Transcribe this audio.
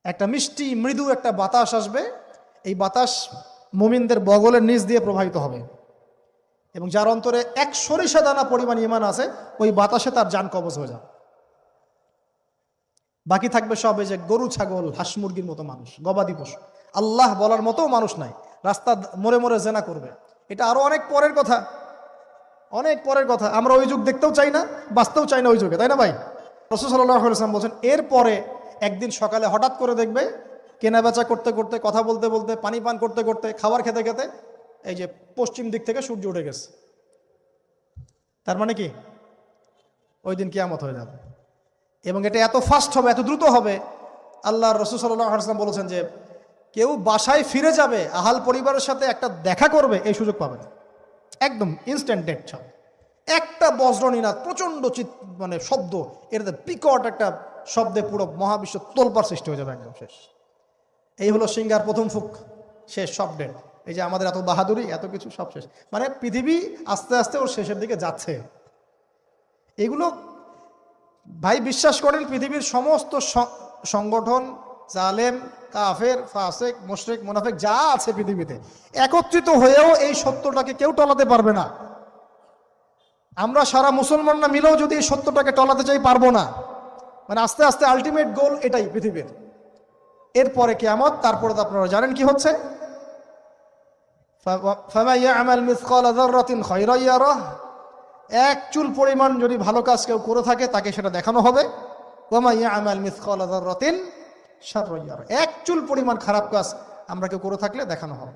একটা মিষ্টি মৃদু একটা বাতাস আসবে, এই বাতাস মুমিনদের বগলের নিচ দিয়ে প্রবাহিত হবে, এবং যার অন্তরে এক সরিষা দানা পরিমাণ ঈমান আছে ওই বাতাসে তার জান কবজ হয়ে যাবে। বাকি থাকবে সব এই যে গরু ছাগল হাঁস মুরগির মতো মানুষ, গবাদি পশু, আল্লাহ বলার মতো মানুষ নাই, রাস্তা মোড়ে মোড়ে জেনা করবে। এটা আরো অনেক পরের কথা, অনেক পরের কথা। আমরা ওই যুগ দেখতেও চাই না, বাঁচতেও চাই না ওই যুগে, তাই না ভাই? রাসূল সাল্লাল্লাহু আলাইহি ওয়াসাল্লাম বলছেন এরপরে একদিন সকালে হঠাৎ করে দেখবে কেনা বেচা করতে করতে, কথা বলতে বলতে, পানি পান করতে করতে, খাবার খেতে খেতে এই যে পশ্চিম দিক থেকে সূর্য উঠে গেছে। তার মানে কি ওই দিন কিয়ামত হয়ে যাবে, এবং এটা এত ফাস্ট হবে, এত দ্রুত হবে। আল্লাহর রাসূল সাল্লাল্লাহু আলাইহি ওয়াসাল্লাম বলেছেন যে কেউ বাসায় ফিরে যাবে, আহাল পরিবারের সাথে একটা দেখা করবে, এই সুযোগ পাবে না। একদম ইনস্ট্যান্ট ডেট ছাড়। একটা বজ্রনীনাদ, প্রচণ্ড মানে শব্দ, এটাতে বিকট একটা শব্দে পুরো মহাবিশ্ব তোলপাড় সৃষ্টি হয়ে যাবে, একদম শেষ। এই হলো সিঙ্গার প্রথম ফুক, শেষ, সব ডেট। এই যে আমাদের এত বাহাদুরি, এত কিছু সব শেষ, মানে পৃথিবী আস্তে আস্তে ওর শেষের দিকে যাচ্ছে। এগুলো ভাই বিশ্বাস করেন, পৃথিবীর সমস্ত সংগঠন, জালেম, কাফের, ফাসেক, মুশরিক, মুনাফিক যা আছে পৃথিবীতে, একত্রিত হয়েও এই সত্যটাকে কেউ টলাতে পারবে না। আমরা সারা মুসলমানরা মিলেও যদি এই সত্যটাকে টলাতে চাই, পারবো না। মানে আস্তে আস্তে আলটিমেট গোল এটাই পৃথিবীর। এরপরে কিয়ামত, তারপরে তো আপনারা জানেন কি হচ্ছে, ফামান ইয়া'মাল মিসকালা যাররাতিন খায়রান ইয়ারাহ, এক চুল পরিমাণ যদি ভালো কাজ কেউ করে থাকে তাকে সেটা দেখানো হবে। ওয়া মান ইয়া'মাল মিসকালা যাররাতিন শাররান ইয়ারাহ, এক চুল পরিমাণ খারাপ কাজ আমরা কেউ করে থাকলে দেখানো হবে।